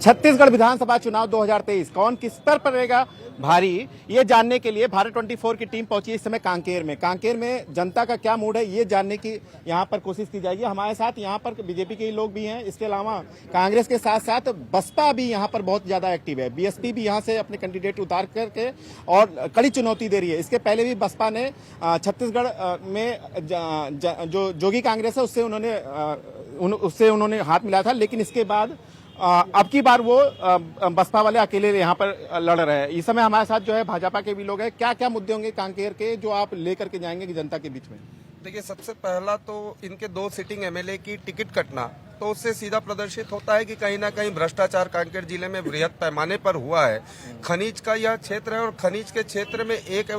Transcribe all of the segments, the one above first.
छत्तीसगढ़ विधानसभा चुनाव 2023 कौन किस स्तर पर रहेगा भारी, ये जानने के लिए भारत 24 की टीम पहुंची इस समय कांकेर में जनता का क्या मूड है ये जानने की यहाँ पर कोशिश की जाएगी। हमारे साथ यहाँ पर बीजेपी के लोग भी हैं, इसके अलावा कांग्रेस के साथ साथ बसपा भी यहाँ पर बहुत ज्यादा एक्टिव है। बीएसपी भी यहाँ से अपने कैंडिडेट उतार करके और कड़ी चुनौती दे रही है। इसके पहले भी बसपा ने छत्तीसगढ़ में जो जोगी कांग्रेस है उससे उन्होंने हाथ मिलाया था, लेकिन इसके बाद अब की बार वो बसपा वाले अकेले यहाँ पर लड़ रहे हैं। इस समय हमारे साथ जो है भाजपा के भी लोग हैं। क्या क्या मुद्दे होंगे कांकेर के जो आप लेकर के जाएंगे कि जनता के बीच में? देखिए, सबसे पहला तो इनके 2 सिटिंग एमएलए की टिकट कटना, तो उससे सीधा प्रदर्शित होता है कि कहीं ना कहीं भ्रष्टाचार कांकेर जिले में बृहद पैमाने पर हुआ है। खनिज का यह क्षेत्र है और खनिज के क्षेत्र में एक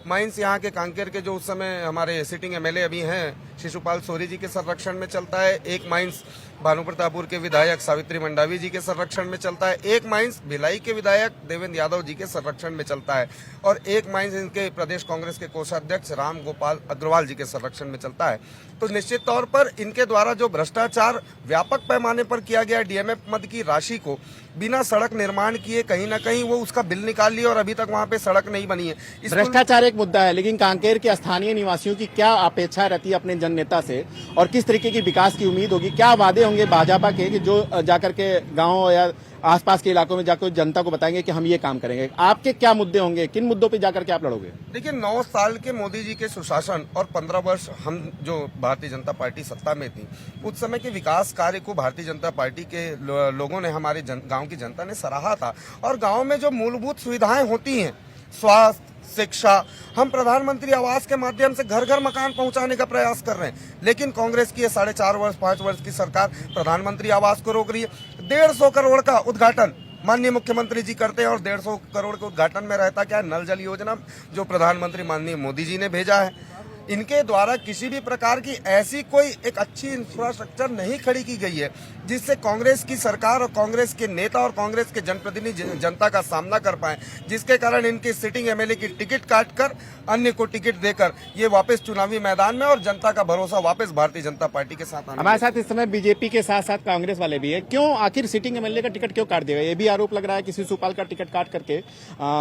माइंस यहाँ के कांकेर के जो उस समय हमारे सिटिंग एमएलए अभी हैं शिशुपाल सोरी जी के संरक्षण में चलता है। एक माइंस भानुप्रतापपुर के विधायक सावित्री मंडावी जी के संरक्षण में चलता है। एक माइंस भिलाई के विधायक देवेंद्र यादव जी के संरक्षण में चलता है और एक माइंस इनके प्रदेश कांग्रेस के कोषाध्यक्ष राम गोपाल अग्रवाल जी के संरक्षण में चलता है। तो निश्चित तौर पर इनके द्वारा जो भ्रष्टाचार व्यापक पैमाने पर किया गया डीएमएफ मद की राशि को बिना सड़क निर्माण किए कहीं ना कहीं वो उसका बिल निकाल लिया और अभी तक वहाँ पे सड़क नहीं बनी है। भ्रष्टाचार एक मुद्दा है, लेकिन कांकेर के स्थानीय निवासियों की क्या अपेक्षा रहती है अपने जन नेता से और किस तरीके की विकास की उम्मीद होगी? क्या वादे होंगे भाजपा के कि जो जाकर के गाँव या आसपास के इलाकों में जाकर जनता को बताएंगे कि हम ये काम करेंगे? आपके क्या मुद्दे होंगे, किन मुद्दों पे जाकर के आप लड़ोगे? देखिए, 9 साल के मोदी जी के सुशासन और 15 वर्ष हम जो भारतीय जनता पार्टी सत्ता में थी उस समय के विकास कार्य को भारतीय जनता पार्टी के लोगों ने, हमारे गांव की जनता ने सराहा था। और गांव में जो मूलभूत सुविधाएं होती हैं, स्वास्थ्य, शिक्षा, हम प्रधानमंत्री आवास के माध्यम से घर घर मकान पहुंचाने का प्रयास कर रहे हैं। लेकिन कांग्रेस की 4.5 वर्ष 5 वर्ष की सरकार प्रधानमंत्री आवास को रोक रही है। 150 करोड़ का उद्घाटन माननीय मुख्यमंत्री जी करते हैं और 150 करोड़ के उद्घाटन में रहता क्या है? नल जल योजना जो प्रधानमंत्री माननीय मोदी जी ने भेजा है। इनके द्वारा किसी भी प्रकार की ऐसी कोई एक अच्छी इंफ्रास्ट्रक्चर नहीं खड़ी की गई है जिससे कांग्रेस की सरकार और कांग्रेस के नेता और कांग्रेस के जनप्रतिनिधि जनता का सामना कर पाए, जिसके कारण इनके सिटिंग एमएलए की टिकट काटकर अन्य को टिकट देकर ये वापस चुनावी मैदान में और जनता का भरोसा वापस भारतीय जनता पार्टी के साथ। हमारे साथ इस समय बीजेपी के साथ साथ कांग्रेस वाले भी है। क्यों आखिर सिटिंग एमएलए का टिकट क्यों काट दिया गया? ये भी आरोप लग रहा है कि शिशुपाल का टिकट काट करके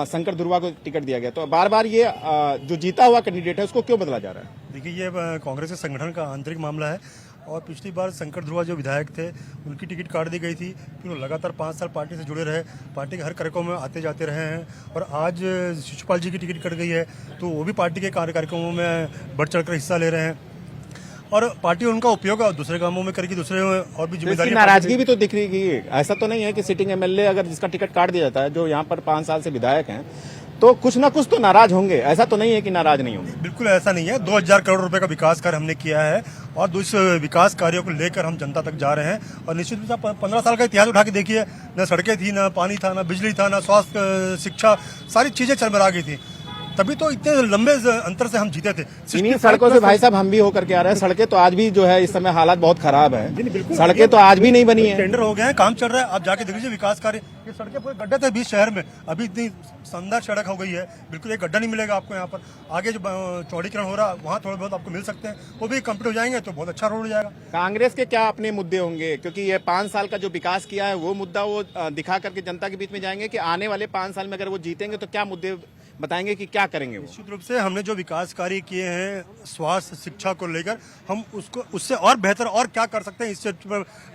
शंकर धुर्वा को टिकट दिया गया। तो बार बार ये जो जीता हुआ कैंडिडेट है उसको क्यों बदला जा रहा है? देखिए, ये कांग्रेस के संगठन का आंतरिक मामला है और पिछली बार शंकर धुर्वा जो विधायक थे उनकी टिकट काट दी गई थी। फिर वो लगातार 5 साल पार्टी से जुड़े रहे, पार्टी के हर कार्यक्रम में आते जाते रहे हैं और आज शिशुपाल जी की टिकट कट गई है तो वो भी पार्टी के कार्यक्रमों में बढ़ चढ़कर हिस्सा ले रहे हैं और पार्टी उनका उपयोग दूसरे कामों में करेगी, दूसरे और भी जिम्मेदारी। नाराजगी भी तो दिख रही है। ऐसा तो नहीं है कि सिटिंग एमएलए अगर जिसका टिकट काट दिया जाता है, जो यहाँ पर 5 साल से विधायक हैं, तो कुछ ना कुछ तो नाराज होंगे। ऐसा तो नहीं है कि नाराज नहीं होंगे। बिल्कुल ऐसा नहीं है। 2000 करोड़ रुपए का विकास कार्य हमने किया है और उस विकास कार्यों को लेकर हम जनता तक जा रहे हैं और निश्चित रूप से 15 साल का इतिहास उठा के देखिए, न सड़कें थी, न पानी था, न बिजली था, न स्वास्थ्य, शिक्षा, सारी चीजें चरमरा गई थी। तभी तो इतने लंबे अंतर से हम जीते थे। इन्हीं सड़कों से भाई साहब हम भी होकर के आ रहे हैं। सड़कें तो आज भी जो है इस समय हालात बहुत खराब है। सड़कें तो आज भी नहीं बनी है। टेंडर हो गए हैं, काम चल रहा है। आप जाके देख लीजिए विकास कार्य। ये सड़कें पूरे गड्ढे थे बीच शहर में, अभी इतनी शानदार सड़क हो गई है, बिल्कुल एक गड्ढा नहीं मिलेगा आपको यहाँ पर। आगे जो चौड़ीकरण हो रहा है वहाँ थोड़े बहुत आपको मिल सकते हैं, वो भी कंप्लीट हो जाएंगे तो बहुत अच्छा रोड हो जाएगा। कांग्रेस के क्या अपने मुद्दे होंगे? क्योंकि ये 5 साल का जो विकास किया है वो मुद्दा वो दिखा करके जनता के बीच में जाएंगे कि आने वाले 5 साल में अगर वो जीतेंगे तो क्या मुद्दे बताएंगे कि क्या करेंगे? निश्चित रूप से हमने जो विकास कार्य किए हैं स्वास्थ्य शिक्षा को लेकर, हम उसको उससे और बेहतर और क्या कर सकते हैं, इससे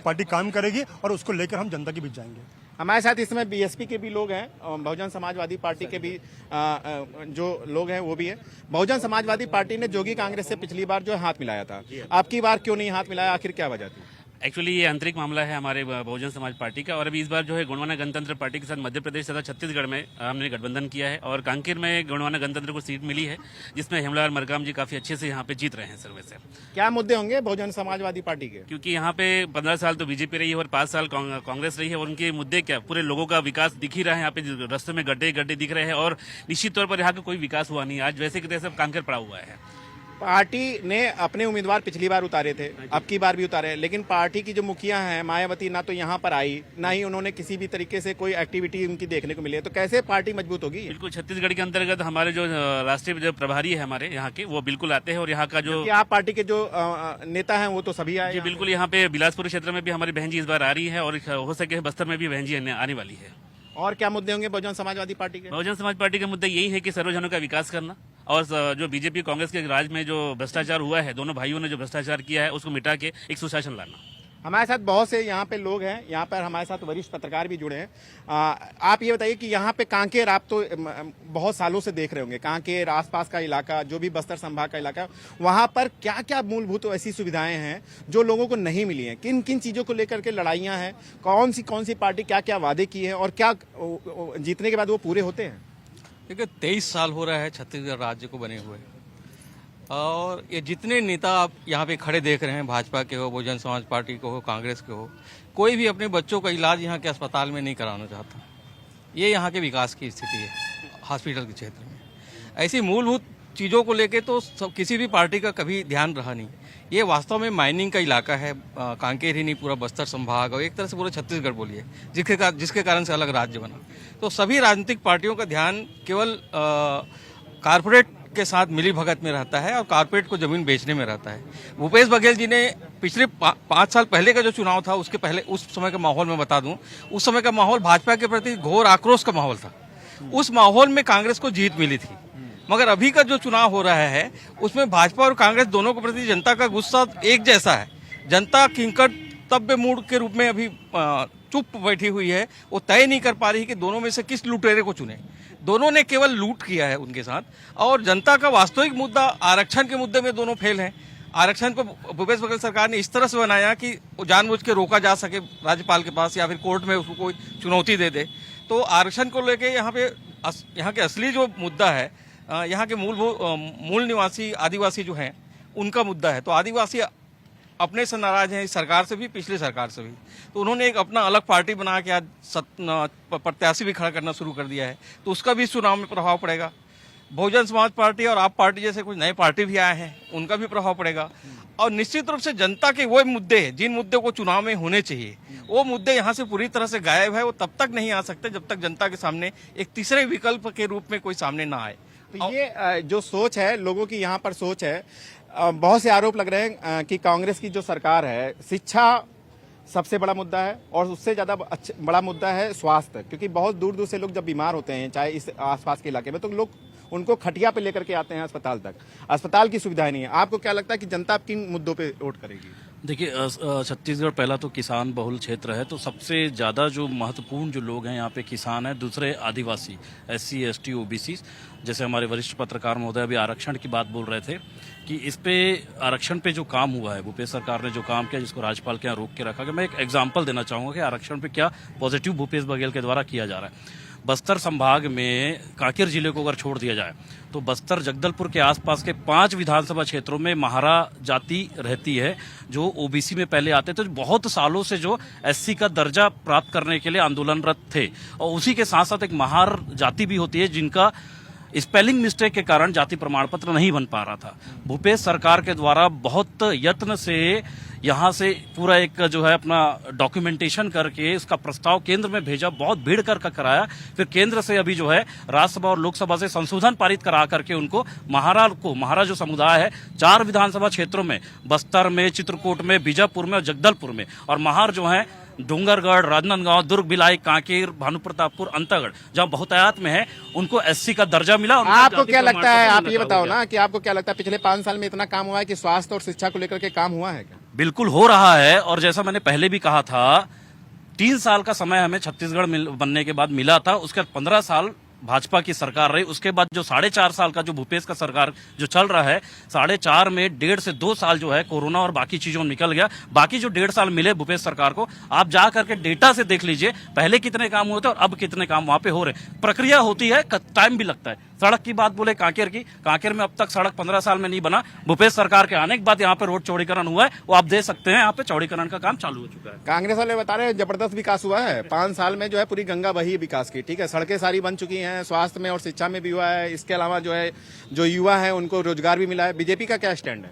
पार्टी काम करेगी और उसको लेकर हम जनता के बीच जाएंगे। हमारे साथ इस समय बीएसपी के भी लोग हैं, बहुजन समाजवादी पार्टी के भी जो लोग हैं वो भी है। बहुजन समाजवादी पार्टी ने जोगी कांग्रेस से पिछली बार जो हाथ मिलाया था, आपकी बार क्यों नहीं हाथ मिलाया? आखिर क्या वजह थी? एक्चुअली ये आंतरिक मामला है हमारे बहुजन समाज पार्टी का और अभी इस बार जो है गोंडवाना गणतंत्र पार्टी के साथ मध्य प्रदेश तथा छत्तीसगढ़ में हमने गठबंधन किया है और कांकेर में गोंडवाना गणतंत्र को सीट मिली है जिसमें हेमलाल मरकाम जी काफी अच्छे से यहाँ पे जीत रहे हैं सर्वे से। क्या मुद्दे होंगे बहुजन समाजवादी पार्टी के? क्योंकि यहाँ पे 15 साल तो बीजेपी रही है और 5 साल कांग्रेस रही है और उनके मुद्दे क्या, पूरे लोगों का विकास दिख ही रहा है। यहाँ पे रास्ते में गड्ढे दिख रहे हैं और निश्चित तौर पर यहाँ का कोई विकास हुआ नहीं। आज वैसे कि तैसे कांकेर पड़ा हुआ है। पार्टी ने अपने उम्मीदवार पिछली बार उतारे थे, अब की बार भी उतारे, लेकिन पार्टी की जो मुखिया हैं मायावती ना तो यहाँ पर आई, ना ही उन्होंने किसी भी तरीके से कोई एक्टिविटी उनकी देखने को मिली है। तो कैसे पार्टी मजबूत होगी? बिल्कुल छत्तीसगढ़ के अंतर्गत हमारे जो राष्ट्रीय जो प्रभारी है हमारे यहाँ के, वो बिल्कुल आते हैं और यहाँ का जो कि आप पार्टी के जो नेता हैं वो तो सभी आए जी यहाँ। बिल्कुल, यहाँ पे बिलासपुर क्षेत्र में भी हमारी बहन जी इस बार आ रही है और हो सके बस्तर में भी बहन जी आने वाली है। और क्या मुद्दे होंगे बहुजन समाजवादी पार्टी के? बहुजन समाज पार्टी के मुद्दे यही है कि सर्वजनों का विकास करना और जो बीजेपी कांग्रेस के राज में जो भ्रष्टाचार हुआ है, दोनों भाइयों ने जो भ्रष्टाचार किया है उसको मिटा के एक सुशासन लाना। हमारे साथ बहुत से यहाँ पे लोग हैं, यहाँ पर हमारे साथ वरिष्ठ पत्रकार भी जुड़े हैं। आप ये बताइए कि यहाँ पे कांकेर आप तो बहुत सालों से देख रहे होंगे, कांकेर आसपास का इलाका जो भी बस्तर संभाग का इलाका, वहाँ पर क्या क्या मूलभूत ऐसी सुविधाएं हैं जो लोगों को नहीं मिली हैं? किन किन चीज़ों को लेकर के लड़ाइयाँ हैं? कौन सी पार्टी क्या क्या वादे की है और क्या जीतने के बाद वो पूरे होते हैं? देखिए 23 साल हो रहा है छत्तीसगढ़ राज्य को बने हुए, और ये जितने नेता आप यहाँ पे खड़े देख रहे हैं, भाजपा के हो, बहुजन समाज पार्टी को हो, कांग्रेस के हो, कोई भी अपने बच्चों का इलाज यहाँ के अस्पताल में नहीं कराना चाहता। ये यहाँ के विकास की स्थिति है हॉस्पिटल के क्षेत्र में। ऐसी मूलभूत चीज़ों को लेके तो किसी भी पार्टी का कभी ध्यान रहा नहीं। ये वास्तव में माइनिंग का इलाका है, कांकेर ही नहीं पूरा बस्तर संभाग और एक तरह से पूरा छत्तीसगढ़ बोलिए, जिसके कारण से अलग राज्य बना। तो सभी राजनीतिक पार्टियों का ध्यान केवल कारपोरेट के साथ मिली भगत में रहता है और कारपोरेट को जमीन बेचने में रहता है। भूपेश बघेल जी ने पिछले 5 साल पहले का जो चुनाव था उसके पहले उस समय का माहौल मैं बता दूं, उस समय का माहौल भाजपा के प्रति घोर आक्रोश का माहौल था। उस माहौल में कांग्रेस को जीत मिली थी, मगर अभी का जो चुनाव हो रहा है उसमें भाजपा और कांग्रेस दोनों के प्रति जनता का गुस्सा एक जैसा है। जनता किंकर्तव्य मूड के रूप में अभी चुप बैठी हुई है, वो तय नहीं कर पा रही कि दोनों में से किस लुटेरे को चुने। दोनों ने केवल लूट किया है उनके साथ, और जनता का वास्तविक मुद्दा आरक्षण के मुद्दे में दोनों फेल हैं। आरक्षण को भूपेश बघेल सरकार ने इस तरह से बनाया कि वो जानबूझ के रोका जा सके राज्यपाल के पास या फिर कोर्ट में उसको कोई चुनौती दे दे। तो आरक्षण को लेके यहाँ के असली जो मुद्दा है, यहाँ के मूल निवासी आदिवासी जो हैं उनका मुद्दा है। तो आदिवासी अपने से नाराज हैं, इस सरकार से भी, पिछली सरकार से भी। तो उन्होंने एक अपना अलग पार्टी बना के आज प्रत्याशी भी खड़ा करना शुरू कर दिया है, तो उसका भी चुनाव में प्रभाव पड़ेगा। बहुजन समाज पार्टी और आप पार्टी जैसे कुछ नए पार्टी भी आए हैं, उनका भी प्रभाव पड़ेगा। और निश्चित रूप से जनता के वो मुद्दे हैं जिन मुद्दों को चुनाव में होने चाहिए, वो मुद्दे यहाँ से पूरी तरह से गायब है। वो तब तक नहीं आ सकते जब तक जनता के सामने एक तीसरे विकल्प के रूप में कोई सामने ना आए। तो ये जो सोच है लोगों की, यहाँ पर सोच है, बहुत से आरोप लग रहे हैं कि कांग्रेस की जो सरकार है, शिक्षा सबसे बड़ा मुद्दा है और उससे ज़्यादा बड़ा मुद्दा है स्वास्थ्य, क्योंकि बहुत दूर दूर से लोग जब बीमार होते हैं, चाहे इस आसपास के इलाके में, तो लोग उनको खटिया पे लेकर के आते हैं अस्पताल तक। अस्पताल की सुविधाएं नहीं है। आपको क्या लगता है कि जनता किन मुद्दों पे वोट करेगी? देखिए, छत्तीसगढ़ पहला तो किसान बहुल क्षेत्र है, तो सबसे ज़्यादा जो महत्वपूर्ण जो लोग हैं यहाँ पे किसान हैं, दूसरे आदिवासी, SC ST OBC। जैसे हमारे वरिष्ठ पत्रकार महोदय अभी आरक्षण की बात बोल रहे थे कि इस पे आरक्षण पे जो काम हुआ है, भूपेश सरकार ने जो काम किया, जिसको राज्यपाल के यहाँ रोक के रखा गया। मैं एक एग्जाम्पल देना चाहूँगा कि आरक्षण पे क्या पॉजिटिव भूपेश बघेल के द्वारा किया जा रहा है। बस्तर संभाग में कांकेर जिले को अगर छोड़ दिया जाए तो बस्तर जगदलपुर के आसपास के 5 विधानसभा क्षेत्रों में महारा जाति रहती है, जो OBC में पहले आते थे, तो बहुत सालों से जो SC का दर्जा प्राप्त करने के लिए आंदोलनरत थे। और उसी के साथ साथ एक महार जाति भी होती है जिनका स्पेलिंग मिस्टेक के कारण जाति प्रमाण पत्र नहीं बन पा रहा था। भूपेश सरकार के द्वारा बहुत यत्न से यहाँ से पूरा एक जो है अपना डॉक्यूमेंटेशन करके इसका प्रस्ताव केंद्र में भेजा, बहुत भीड़ कर कराया। फिर केंद्र से अभी जो है राज्यसभा और लोकसभा से संशोधन पारित करा करके उनको महारा जो समुदाय है 4 विधानसभा क्षेत्रों में, बस्तर में, चित्रकूट में, बीजापुर में और जगदलपुर में, और महार जो है डूंगरगढ़, राजनांदगांव, दुर्ग, भिलाई, कांकेर, भानुप्रतापपुर, अंतागढ़, जहाँ बहुतायत में है, उनको SC का दर्जा मिला। आपको क्या लगता है, आप ये बताओ ना कि आपको क्या लगता है पिछले 5 साल में इतना काम हुआ है कि स्वास्थ्य और शिक्षा को लेकर के काम हुआ है क्या? बिल्कुल हो रहा है, और जैसा मैंने पहले भी कहा था, 3 साल का समय हमें छत्तीसगढ़ बनने के बाद मिला था। उसके बाद 15 साल भाजपा की सरकार रही। उसके बाद जो 4.5 साल का जो भूपेश का सरकार जो चल रहा है, 4.5 में 1.5 से 2 साल जो है कोरोना और बाकी चीजों में निकल गया। बाकी जो 1.5 साल मिले भूपेश सरकार को, आप जा करके डेटा से देख लीजिए पहले कितने काम हुए थे और अब कितने काम वहां पे हो रहे। प्रक्रिया होती है, टाइम भी लगता है। सड़क की बात बोले कांकेर की, कांकेर में अब तक सड़क 15 साल में नहीं बना। भूपेश सरकार के आने के बाद यहाँ पे रोड चौड़ीकरण हुआ है, वो आप देख सकते हैं, यहाँ पे चौड़ीकरण का काम चालू हो चुका है। कांग्रेस वाले बता रहे हैं जबरदस्त विकास हुआ है 5 साल में, जो है पूरी गंगा बही विकास की। ठीक है, सड़कें सारी बन चुकी हैं, स्वास्थ्य में और शिक्षा में भी हुआ है। इसके अलावा जो है जो युवा है उनको रोजगार भी मिला है। बीजेपी का क्या स्टैंड है?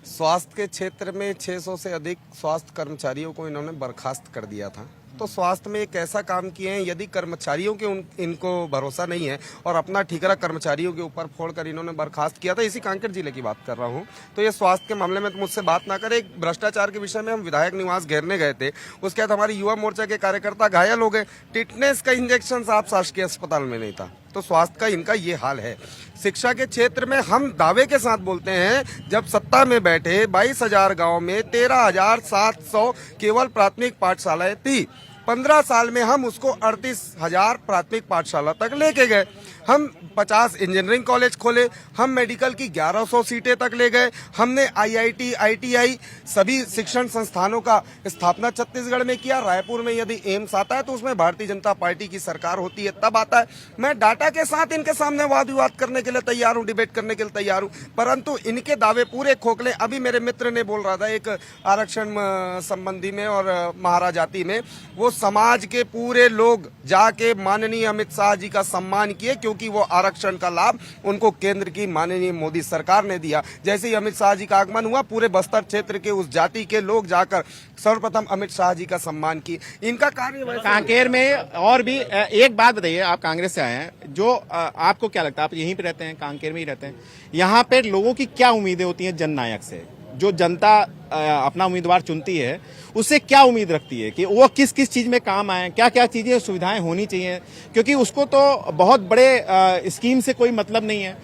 स्वास्थ्य के क्षेत्र में 600 से अधिक स्वास्थ्य कर्मचारियों को इन्होंने बर्खास्त कर दिया था। तो स्वास्थ्य में एक ऐसा काम किए हैं, यदि कर्मचारियों के इनको भरोसा नहीं है और अपना ठीकरा कर्मचारियों के ऊपर फोड़कर इन्होंने बर्खास्त किया था। इसी कांकेर जिले की बात कर रहा हूं। तो ये स्वास्थ्य के मामले में तो मुझसे बात ना करें। एक भ्रष्टाचार के विषय में हम विधायक निवास घेरने गए थे, उसके बाद हमारे युवा मोर्चा के कार्यकर्ता घायल हो गए। टिटनेस का इंजेक्शन साफ शासकीय अस्पताल में नहीं था। तो स्वास्थ्य का इनका ये हाल है। शिक्षा के क्षेत्र में हम दावे के साथ बोलते हैं, जब सत्ता में बैठे 22,000 गांव में 13,700 केवल प्राथमिक पाठशालाएं थी। 15 साल में हम उसको 38,000 प्राथमिक पाठशाला तक लेके गए। हम 50 इंजीनियरिंग कॉलेज खोले, हम मेडिकल की 1100 सीटें तक ले गए। हमने IIT, ITI सभी शिक्षण संस्थानों का स्थापना छत्तीसगढ़ में किया। रायपुर में यदि एम्स आता है तो उसमें भारतीय जनता पार्टी की सरकार होती है, तब आता है। मैं डाटा के साथ इनके सामने वाद विवाद करने के लिए तैयार हूं, डिबेट करने के लिए तैयार हूं, परंतु इनके दावे पूरे खोखले। अभी मेरे मित्र ने बोल रहा था एक आरक्षण संबंधी में और महाराजाती में, वो समाज के पूरे लोग जाके माननीय अमित शाह जी का सम्मान किए, क्योंकि वो आरक्षण का लाभ उनको केंद्र की माननीय मोदी सरकार ने दिया। जैसे ही अमित शाह जी का आगमन हुआ, पूरे बस्तर क्षेत्र के उस जाति के लोग जाकर सर्वप्रथम अमित शाह जी का सम्मान किए। इनका कार्य कांकेर में और भी एक बात बताइए, आप कांग्रेस से आए हैं, जो आपको क्या लगता है, आप यहीं पे रहते हैं, कांकेर में ही रहते हैं, यहाँ पे लोगों की क्या उम्मीदें होती हैं जननायक से? जो जनता अपना उम्मीदवार चुनती है उससे क्या उम्मीद रखती है कि वो किस किस चीज में काम आए, क्या क्या चीजें सुविधाएं होनी चाहिए? क्योंकि उसको तो बहुत बड़े स्कीम से कोई मतलब नहीं है,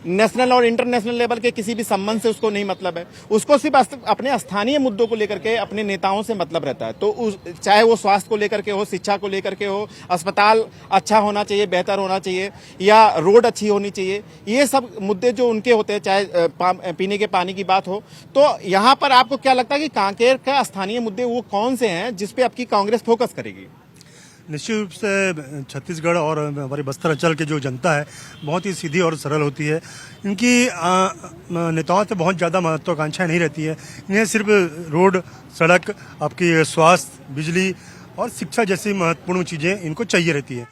नेशनल और इंटरनेशनल लेवल के किसी भी संबंध से उसको नहीं मतलब है। उसको सिर्फ अपने स्थानीय मुद्दों को लेकर के अपने नेताओं से मतलब रहता है। तो चाहे वो स्वास्थ्य को लेकर के हो, शिक्षा को लेकर के हो, अस्पताल अच्छा होना चाहिए, बेहतर होना चाहिए, या रोड अच्छी होनी चाहिए, ये सब मुद्दे जो उनके होते हैं, चाहे पीने के पानी की बात हो। तो यहाँ पर आपको क्या लगता है कि कांकेर का स्थानीय मुद्दे वो कौन से हैं जिसपे आपकी कांग्रेस फोकस करेगी? निश्चित रूप से छत्तीसगढ़ और हमारी बस्तर अंचल की जो जनता है बहुत ही सीधी और सरल होती है। इनकी नेताओं से बहुत ज़्यादा महत्वाकांक्षाएं नहीं रहती है। इन्हें सिर्फ रोड, सड़क, आपकी स्वास्थ्य, बिजली और शिक्षा जैसी महत्वपूर्ण चीज़ें इनको चाहिए रहती है।